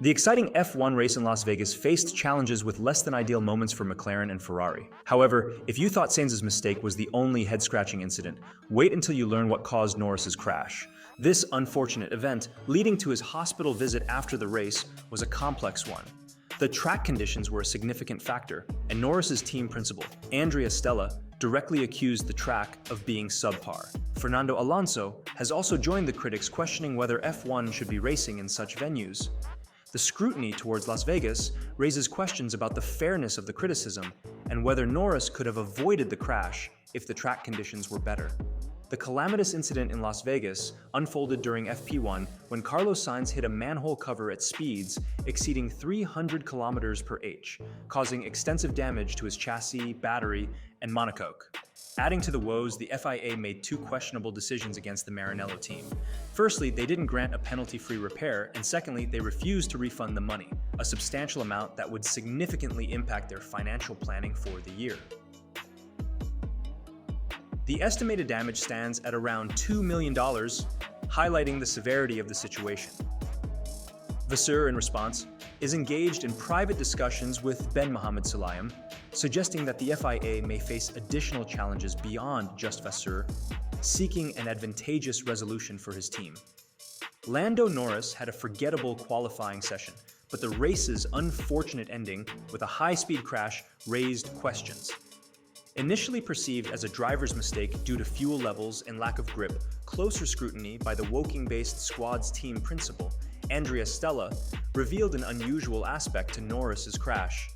The exciting F1 race in Las Vegas faced challenges with less than ideal moments for McLaren and Ferrari. However, if you thought Sainz's mistake was the only head-scratching incident, wait until you learn what caused Norris's crash. This unfortunate event, leading to his hospital visit after the race, was a complex one. The track conditions were a significant factor, and Norris's team principal, Andrea Stella, directly accused the track of being subpar. Fernando Alonso has also joined the critics questioning whether F1 should be racing in such venues. The scrutiny towards Las Vegas raises questions about the fairness of the criticism and whether Norris could have avoided the crash if the track conditions were better. The calamitous incident in Las Vegas unfolded during FP1 when Carlos Sainz hit a manhole cover at speeds exceeding 300 km/h, causing extensive damage to his chassis, battery, and monocoque. Adding to the woes, the FIA made two questionable decisions against the Maranello team. Firstly, they didn't grant a penalty-free repair, and secondly, they refused to refund the money, a substantial amount that would significantly impact their financial planning for the year. The estimated damage stands at around $2 million, highlighting the severity of the situation. Vasseur, in response, is engaged in private discussions with Ben Mohammed Sulayem, suggesting that the FIA may face additional challenges beyond just Vasseur, seeking an advantageous resolution for his team. Lando Norris had a forgettable qualifying session, but the race's unfortunate ending with a high-speed crash raised questions. Initially perceived as a driver's mistake due to fuel levels and lack of grip, closer scrutiny by the Woking-based squad's team principal, Andrea Stella, revealed an unusual aspect to Norris's crash.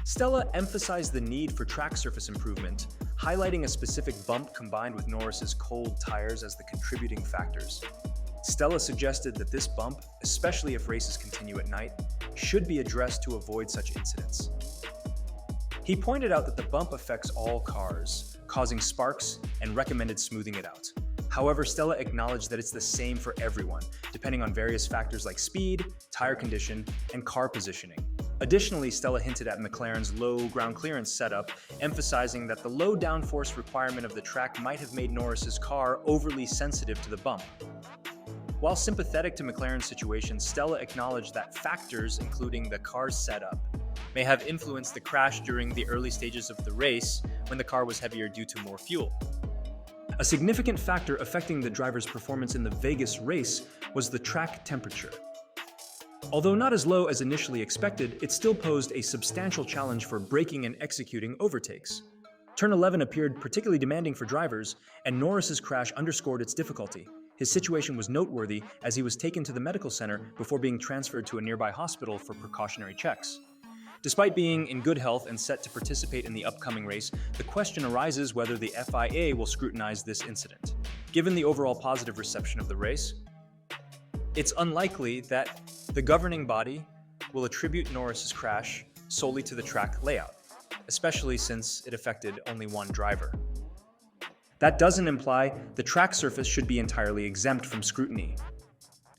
Stella emphasized the need for track surface improvement, highlighting a specific bump combined with Norris's cold tires as the contributing factors. Stella suggested that this bump, especially if races continue at night, should be addressed to avoid such incidents. He pointed out that the bump affects all cars, causing sparks, and recommended smoothing it out. However, Stella acknowledged that it's the same for everyone, depending on various factors like speed, tire condition, and car positioning. Additionally, Stella hinted at McLaren's low ground clearance setup, emphasizing that the low downforce requirement of the track might have made Norris's car overly sensitive to the bump. While sympathetic to McLaren's situation, Stella acknowledged that factors, including the car's setup, may have influenced the crash during the early stages of the race when the car was heavier due to more fuel. A significant factor affecting the driver's performance in the Vegas race was the track temperature. Although not as low as initially expected, it still posed a substantial challenge for braking and executing overtakes. Turn 11 appeared particularly demanding for drivers, and Norris's crash underscored its difficulty. His situation was noteworthy as he was taken to the medical center before being transferred to a nearby hospital for precautionary checks. Despite being in good health and set to participate in the upcoming race, the question arises whether the FIA will scrutinize this incident. Given the overall positive reception of the race, it's unlikely that the governing body will attribute Norris's crash solely to the track layout, especially since it affected only one driver. That doesn't imply the track surface should be entirely exempt from scrutiny.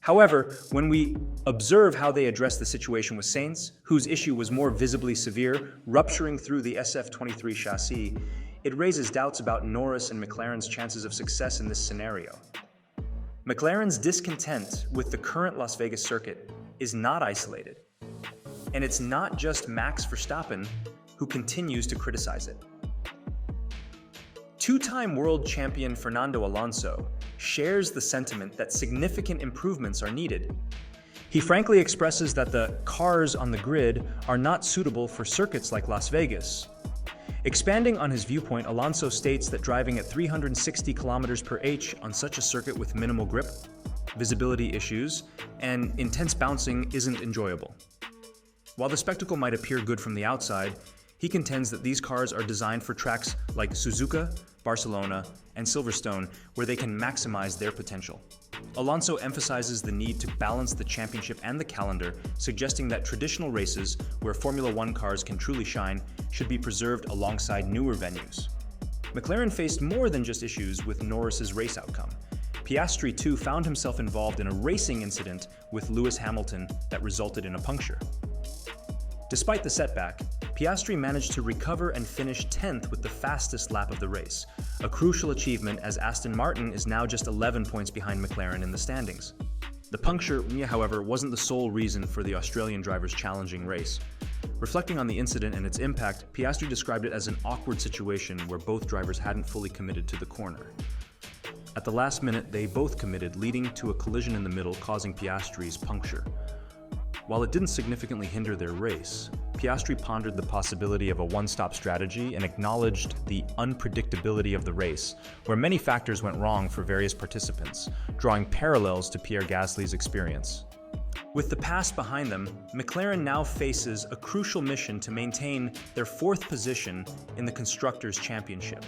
However, when we observe how they addressed the situation with Sainz, whose issue was more visibly severe, rupturing through the SF23 chassis, it raises doubts about Norris and McLaren's chances of success in this scenario. McLaren's discontent with the current Las Vegas circuit is not isolated, and it's not just Max Verstappen who continues to criticize it. Two-time world champion Fernando Alonso shares the sentiment that significant improvements are needed. He frankly expresses that the cars on the grid are not suitable for circuits like Las Vegas. Expanding on his viewpoint, Alonso states that driving at 360 km/h on such a circuit with minimal grip, visibility issues, and intense bouncing isn't enjoyable. While the spectacle might appear good from the outside, he contends that these cars are designed for tracks like Suzuka, Barcelona, and Silverstone, where they can maximize their potential. Alonso emphasizes the need to balance the championship and the calendar, suggesting that traditional races, where Formula One cars can truly shine, should be preserved alongside newer venues. McLaren faced more than just issues with Norris's race outcome. Piastri too found himself involved in a racing incident with Lewis Hamilton that resulted in a puncture. Despite the setback, Piastri managed to recover and finish 10th with the fastest lap of the race, a crucial achievement as Aston Martin is now just 11 points behind McLaren in the standings. The puncture, however, wasn't the sole reason for the Australian driver's challenging race. Reflecting on the incident and its impact, Piastri described it as an awkward situation where both drivers hadn't fully committed to the corner. At the last minute, they both committed, leading to a collision in the middle, causing Piastri's puncture. While it didn't significantly hinder their race, Piastri pondered the possibility of a one-stop strategy and acknowledged the unpredictability of the race, where many factors went wrong for various participants, drawing parallels to Pierre Gasly's experience. With the past behind them, McLaren now faces a crucial mission to maintain their fourth position in the Constructors' Championship.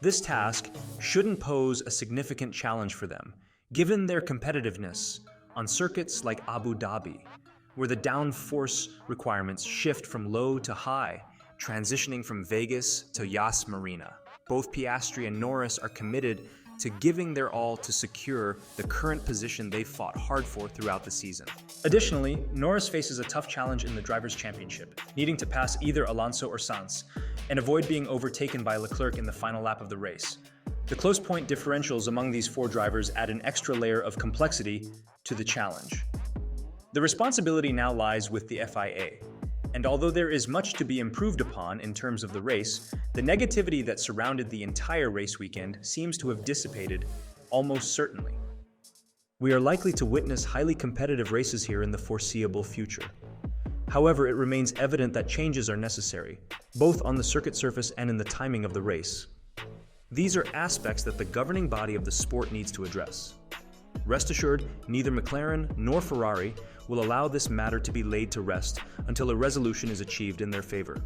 This task shouldn't pose a significant challenge for them, given their competitiveness on circuits like Abu Dhabi, where the downforce requirements shift from low to high, transitioning from Vegas to Yas Marina. Both Piastri and Norris are committed to giving their all to secure the current position they've fought hard for throughout the season. Additionally, Norris faces a tough challenge in the Drivers' Championship, needing to pass either Alonso or Sainz, and avoid being overtaken by Leclerc in the final lap of the race. The close point differentials among these four drivers add an extra layer of complexity to the challenge. The responsibility now lies with the FIA, and although there is much to be improved upon in terms of the race, the negativity that surrounded the entire race weekend seems to have dissipated almost certainly. We are likely to witness highly competitive races here in the foreseeable future. However, it remains evident that changes are necessary, both on the circuit surface and in the timing of the race. These are aspects that the governing body of the sport needs to address. Rest assured, neither McLaren nor Ferrari will allow this matter to be laid to rest until a resolution is achieved in their favor.